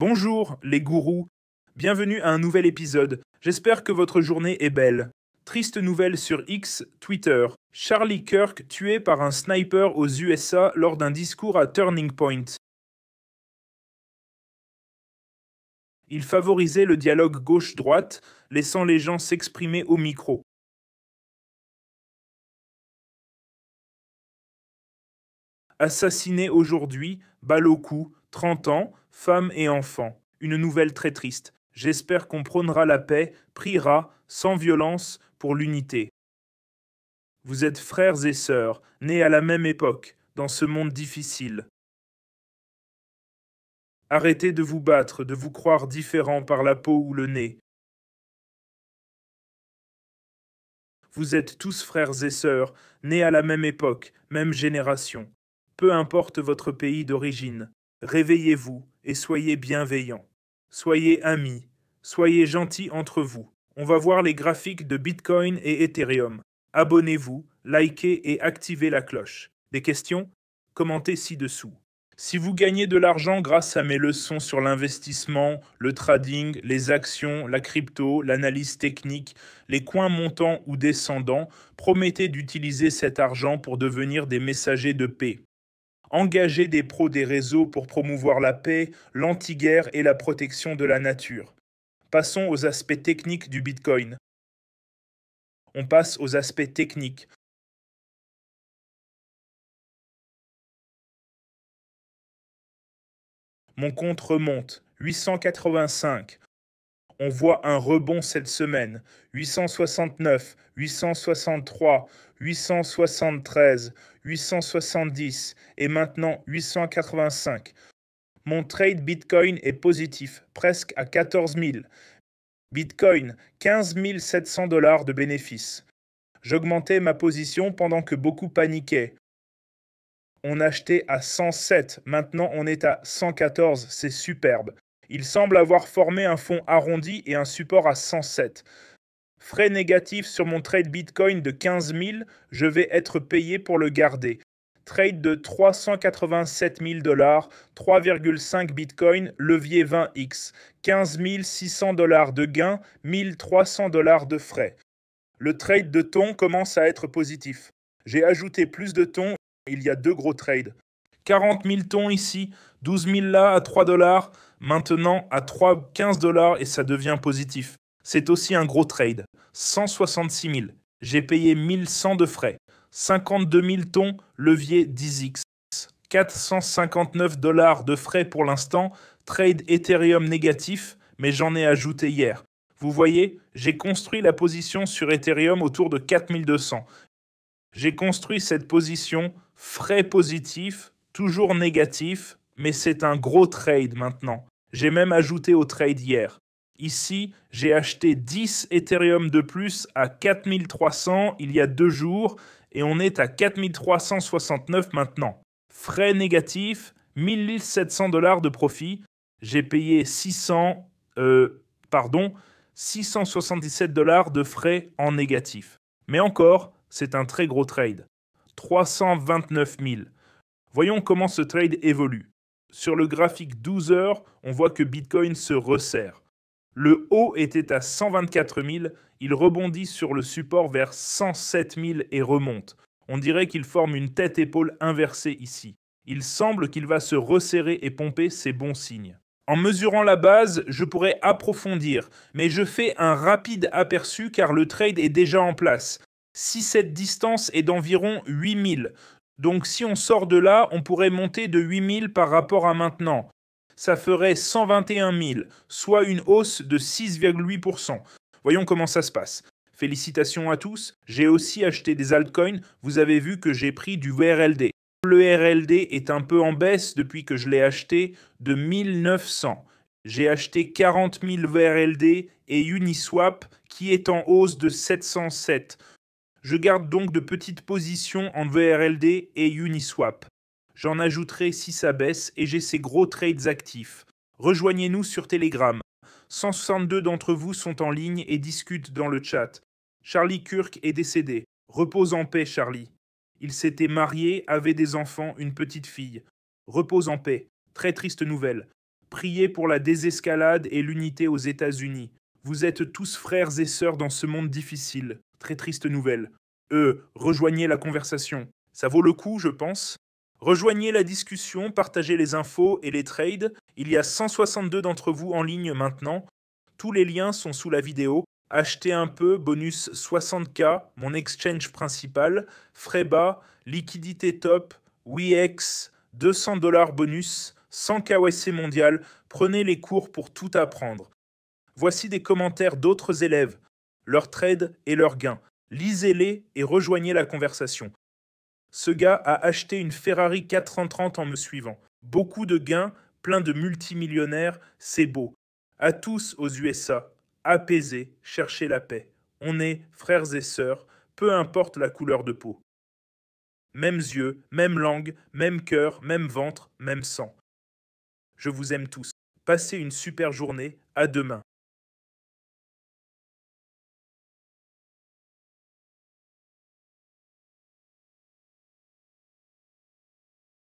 Bonjour les gourous, bienvenue à un nouvel épisode. J'espère que votre journée est belle. Triste nouvelle sur X, Twitter. Charlie Kirk tué par un sniper aux USA lors d'un discours à Turning Point. Il favorisait le dialogue gauche-droite, laissant les gens s'exprimer au micro. Assassiné aujourd'hui, balle au cou, 30 ans, femme et enfant. Une nouvelle très triste. J'espère qu'on prônera la paix, priera, sans violence, pour l'unité. Vous êtes frères et sœurs, nés à la même époque, dans ce monde difficile. Arrêtez de vous battre, de vous croire différents par la peau ou le nez. Vous êtes tous frères et sœurs, nés à la même époque, même génération. Peu importe votre pays d'origine, réveillez-vous et soyez bienveillants. Soyez amis, soyez gentils entre vous. On va voir les graphiques de Bitcoin et Ethereum. Abonnez-vous, likez et activez la cloche. Des questions? Commentez ci-dessous. Si vous gagnez de l'argent grâce à mes leçons sur l'investissement, le trading, les actions, la crypto, l'analyse technique, les coins montants ou descendants, promettez d'utiliser cet argent pour devenir des messagers de paix. Engagez des pros des réseaux pour promouvoir la paix, l'anti-guerre et la protection de la nature. Passons aux aspects techniques du Bitcoin. On passe aux aspects techniques. Mon compte remonte, 885. On voit un rebond cette semaine, 869, 863, 873, 870 et maintenant 885. Mon trade Bitcoin est positif, presque à 14 000. Bitcoin, 15 700 $ de bénéfices. J'augmentais ma position pendant que beaucoup paniquaient. On achetait à 107, maintenant on est à 114, c'est superbe. Il semble avoir formé un fond arrondi et un support à 107. Frais négatifs sur mon trade Bitcoin de 15 000, je vais être payé pour le garder. Trade de 387 000 $, 3,5 Bitcoin, levier 20x, 15 600 $ de gain, 1300 $ de frais. Le trade de thon commence à être positif. J'ai ajouté plus de thon, il y a deux gros trades. 40 000 thons ici, 12 000 là à 3 $, maintenant à 15 $ et ça devient positif. C'est aussi un gros trade. 166 000. J'ai payé 1100 de frais. 52 000 thons, levier 10x. 459 $ de frais pour l'instant. Trade Ethereum négatif, mais j'en ai ajouté hier. Vous voyez, j'ai construit la position sur Ethereum autour de 4200. J'ai construit cette position, frais positif, toujours négatif, mais c'est un gros trade maintenant. J'ai même ajouté au trade hier. Ici, j'ai acheté 10 Ethereum de plus à 4300 il y a 2 jours et on est à 4369 maintenant. Frais négatifs, 1700 $ de profit. J'ai payé 677 $ de frais en négatif. Mais encore, c'est un très gros trade. 329 000. Voyons comment ce trade évolue. Sur le graphique 12 heures, on voit que Bitcoin se resserre. Le haut était à 124 000, il rebondit sur le support vers 107 000 et remonte. On dirait qu'il forme une tête-épaule inversée ici. Il semble qu'il va se resserrer et pomper, c'est bon signe. En mesurant la base, je pourrais approfondir, mais je fais un rapide aperçu car le trade est déjà en place. Si cette distance est d'environ 8000, donc si on sort de là, on pourrait monter de 8000 par rapport à maintenant. Ça ferait 121 000, soit une hausse de 6,8%. Voyons comment ça se passe. Félicitations à tous, j'ai aussi acheté des altcoins, vous avez vu que j'ai pris du VRLD. Le RLD est un peu en baisse depuis que je l'ai acheté de 1900. J'ai acheté 40 000 VRLD et Uniswap qui est en hausse de 707. Je garde donc de petites positions en VRLD et Uniswap. J'en ajouterai si ça baisse et j'ai ces gros trades actifs. Rejoignez-nous sur Telegram. 162 d'entre vous sont en ligne et discutent dans le chat. Charlie Kirk est décédé. Repose en paix, Charlie. Il s'était marié, avait des enfants, une petite fille. Repose en paix. Très triste nouvelle. Priez pour la désescalade et l'unité aux États-Unis. Vous êtes tous frères et sœurs dans ce monde difficile. Très triste nouvelle. Rejoignez la conversation. Ça vaut le coup, je pense. Rejoignez la discussion, partagez les infos et les trades. Il y a 162 d'entre vous en ligne maintenant. Tous les liens sont sous la vidéo. Achetez un peu, bonus 60K, mon exchange principal. Frais bas, liquidité top, WEX, 200 $ bonus, 100 KYC mondial. Prenez les cours pour tout apprendre. Voici des commentaires d'autres élèves, leurs trades et leurs gains. Lisez-les et rejoignez la conversation. Ce gars a acheté une Ferrari 430 en me suivant. Beaucoup de gains, plein de multimillionnaires, c'est beau. À tous aux USA, apaisez, cherchez la paix. On est frères et sœurs, peu importe la couleur de peau. Mêmes yeux, même langue, même cœur, même ventre, même sang. Je vous aime tous. Passez une super journée, à demain.